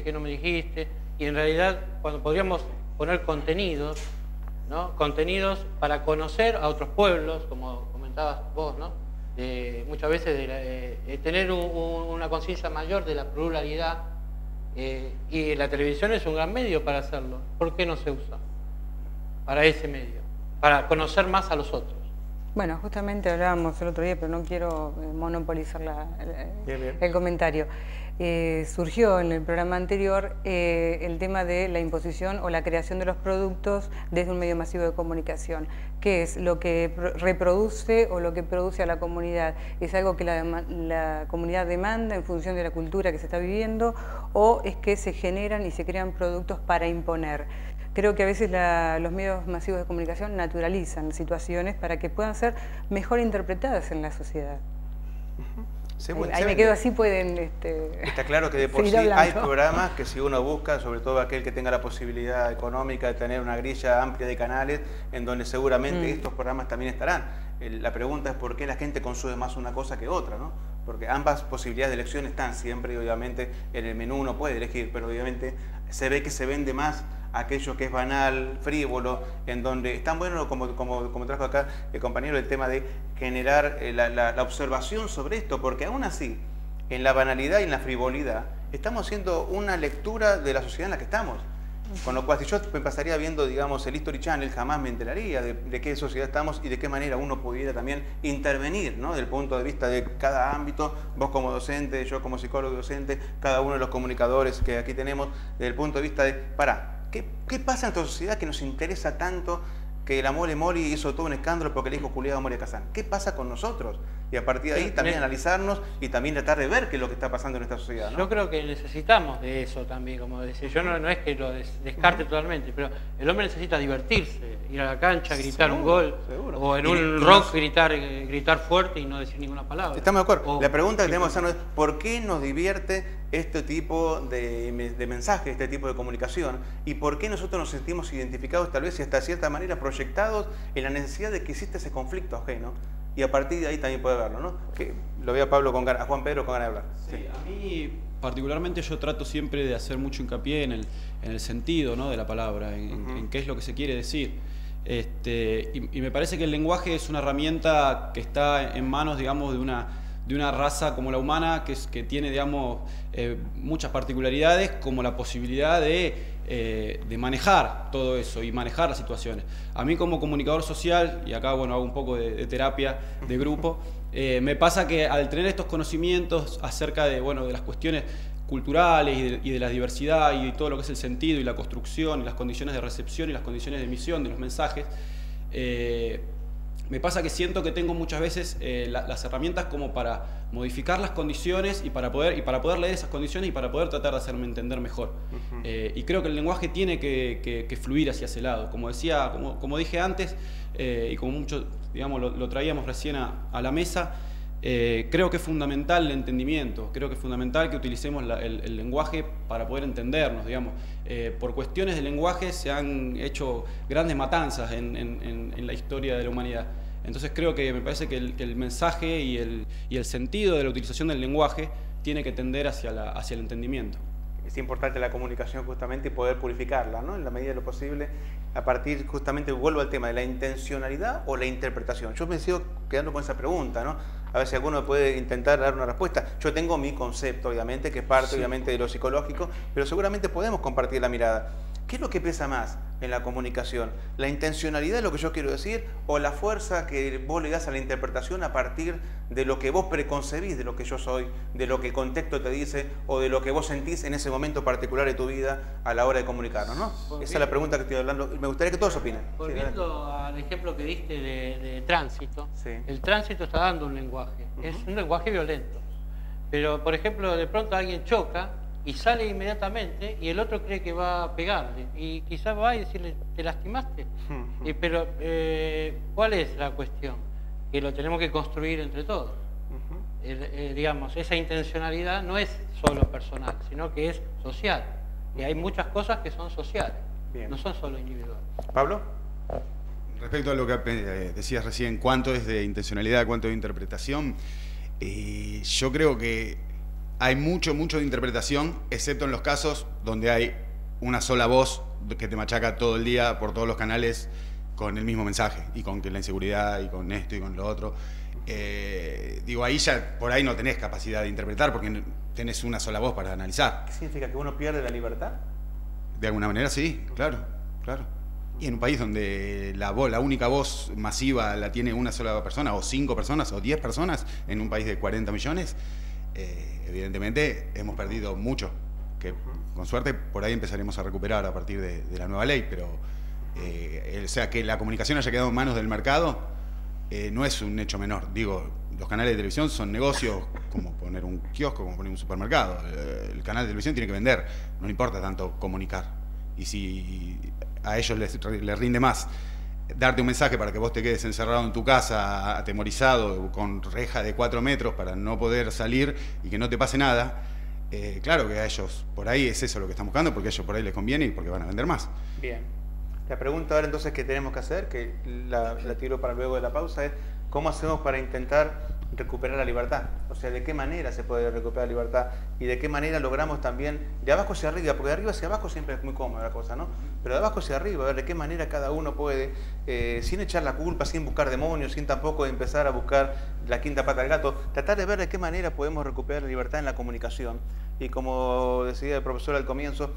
dijiste, qué no me dijiste, y en realidad cuando podríamos poner contenidos, ¿no? Contenidos para conocer a otros pueblos, como comentabas vos, ¿no? Muchas veces de tener una conciencia mayor de la pluralidad, y la televisión es un gran medio para hacerlo. ¿Por qué no se usa para ese medio? Para conocer más a los otros. Bueno, justamente hablábamos el otro día, pero no quiero monopolizar el comentario. Surgió en el programa anterior el tema de la imposición o la creación de los productos desde un medio masivo de comunicación. ¿Qué es lo que reproduce o lo que produce a la comunidad? ¿Es algo que la comunidad demanda en función de la cultura que se está viviendo, o es que se generan y se crean productos para imponer? Creo que a veces los medios masivos de comunicación naturalizan situaciones para que puedan ser mejor interpretadas en la sociedad. Ahí me quedo así, pueden... Está claro que de por sí hay programas que si uno busca, sobre todo aquel que tenga la posibilidad económica de tener una grilla amplia de canales, en donde seguramente estos programas también estarán. La pregunta es por qué la gente consume más una cosa que otra, ¿no? Porque ambas posibilidades de elección están siempre, y obviamente en el menú uno puede elegir, pero obviamente se ve que se vende más aquello que es banal, frívolo, en donde es tan bueno como trajo acá el compañero el tema de generar la observación sobre esto, porque aún así, en la banalidad y en la frivolidad, estamos haciendo una lectura de la sociedad en la que estamos. Con lo cual, si yo me pasaría viendo, digamos, el History Channel, jamás me enteraría de qué sociedad estamos y de qué manera uno pudiera también intervenir, ¿no? Desde el punto de vista de cada ámbito, vos como docente, yo como psicólogo y docente, cada uno de los comunicadores que aquí tenemos, desde el punto de vista de, ¿qué pasa en nuestra sociedad que nos interesa tanto que la Mole Mori hizo todo un escándalo porque le dijo culiado a Moria Kazán? ¿Qué pasa con nosotros? Y a partir de ahí también analizarnos y también tratar de ver qué es lo que está pasando en nuestra sociedad, ¿no? Yo creo que necesitamos de eso también, como decía. Yo no es que lo descarte totalmente, pero el hombre necesita divertirse, ir a la cancha, gritar un gol, o en un rock gritar fuerte y no decir ninguna palabra. Estamos de acuerdo. La pregunta que tenemos que hacernos es ¿por qué nos divierte este tipo de mensaje, este tipo de comunicación? ¿Y por qué nosotros nos sentimos identificados, tal vez y hasta cierta manera proyectados en la necesidad de que exista ese conflicto ajeno? Y a partir de ahí también puede verlo, ¿no? Que lo veo a Pablo a Juan Pedro con ganas de hablar. Sí, a mí particularmente yo trato siempre de hacer mucho hincapié en el sentido, ¿no?, de la palabra, en qué es lo que se quiere decir. Y me parece que el lenguaje es una herramienta que está en manos, digamos, de una raza como la humana, que tiene, digamos, muchas particularidades, como la posibilidad de manejar todo eso y manejar las situaciones. A mí como comunicador social, y acá bueno hago un poco de terapia de grupo, me pasa que al tener estos conocimientos acerca de, bueno, de las cuestiones culturales y de la diversidad y de todo lo que es el sentido y la construcción y las condiciones de recepción y las condiciones de emisión de los mensajes, me pasa que siento que tengo muchas veces las herramientas como para modificar las condiciones y para poder leer esas condiciones y para poder tratar de hacerme entender mejor. Y creo que el lenguaje tiene que fluir hacia ese lado. Como decía, como dije antes, y como mucho, digamos, lo traíamos recién a la mesa, creo que es fundamental el entendimiento, creo que es fundamental que utilicemos el lenguaje para poder entendernos, digamos. Por cuestiones de lenguaje se han hecho grandes matanzas en la historia de la humanidad. Entonces creo que me parece que el mensaje y el sentido de la utilización del lenguaje tiene que tender hacia el entendimiento. Es importante la comunicación justamente y poder purificarla, ¿no? En la medida de lo posible, a partir justamente, vuelvo al tema de la intencionalidad o la interpretación. Yo me sigo quedando con esa pregunta, ¿no? A ver si alguno puede intentar dar una respuesta. Yo tengo mi concepto, obviamente, que es parte, obviamente, de lo psicológico, pero seguramente podemos compartir la mirada. ¿Qué es lo que pesa más en la comunicación? ¿La intencionalidad de lo que yo quiero decir o la fuerza que vos le das a la interpretación a partir de lo que vos preconcebís de lo que yo soy, de lo que el contexto te dice o de lo que vos sentís en ese momento particular de tu vida a la hora de comunicarnos, ¿no? Esa es la pregunta que estoy hablando. Me gustaría que todos opinen. Volviendo al ejemplo que diste de tránsito, el tránsito está dando un lenguaje. Es un lenguaje violento. Pero, por ejemplo, de pronto alguien choca y sale inmediatamente y el otro cree que va a pegarle y quizás va a decirle, ¿te lastimaste? Pero ¿cuál es la cuestión? Que lo tenemos que construir entre todos. Digamos, esa intencionalidad no es solo personal, sino que es social. Y hay muchas cosas que son sociales, no son solo individuales. ¿Pablo? Respecto a lo que decías recién, cuánto es de intencionalidad, cuánto de interpretación, yo creo que hay mucho de interpretación, excepto en los casos donde hay una sola voz que te machaca todo el día por todos los canales con el mismo mensaje, y con que la inseguridad, y con esto, y con lo otro. Digo, ahí ya por ahí no tenés capacidad de interpretar, porque tenés una sola voz para analizar. ¿Qué significa? ¿Que uno pierde la libertad? De alguna manera sí, claro. Y en un país donde la única voz masiva la tiene una sola persona, o 5 personas, o 10 personas, en un país de 40 millones, evidentemente hemos perdido mucho, que con suerte por ahí empezaremos a recuperar a partir de la nueva ley, pero o sea, que la comunicación haya quedado en manos del mercado no es un hecho menor. Digo, los canales de televisión son negocios como poner un kiosco, como poner un supermercado. El canal de televisión tiene que vender, no le importa tanto comunicar. Y si a ellos les rinde más darte un mensaje para que vos te quedes encerrado en tu casa, atemorizado, con reja de 4 metros para no poder salir y que no te pase nada, claro que a ellos por ahí es eso lo que están buscando, porque a ellos por ahí les conviene y porque van a vender más. Bien. La pregunta ahora entonces que tenemos que hacer, que la tiro para luego de la pausa, es ¿cómo hacemos para intentar recuperar la libertad? O sea, ¿de qué manera se puede recuperar la libertad? Y de qué manera logramos también, de abajo hacia arriba, porque de arriba hacia abajo siempre es muy cómoda la cosa, ¿no? Pero de abajo hacia arriba, a ver de qué manera cada uno puede, sin echar la culpa, sin buscar demonios, sin tampoco empezar a buscar la quinta pata del gato, tratar de ver de qué manera podemos recuperar la libertad en la comunicación. Y como decía el profesor al comienzo,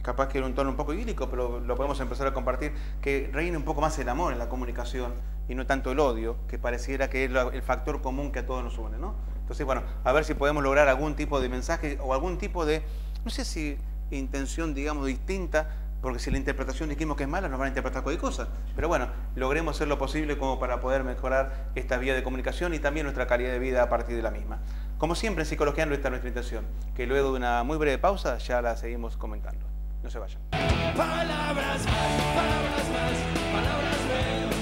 capaz que era un tono un poco idílico, pero lo podemos empezar a compartir, que reine un poco más el amor en la comunicación y no tanto el odio, que pareciera que es el factor común que a todos nos une, ¿no? Entonces, bueno, a ver si podemos lograr algún tipo de mensaje o algún tipo de, no sé si intención, digamos, distinta, porque si la interpretación dijimos que es mala, nos van a interpretar cualquier cosa. Pero bueno, logremos hacer lo posible como para poder mejorar esta vía de comunicación y también nuestra calidad de vida a partir de la misma. Como siempre en Psicologeando, esta es nuestra intención, que luego de una muy breve pausa ya la seguimos comentando. No se vayan. Palabras más, palabras menos.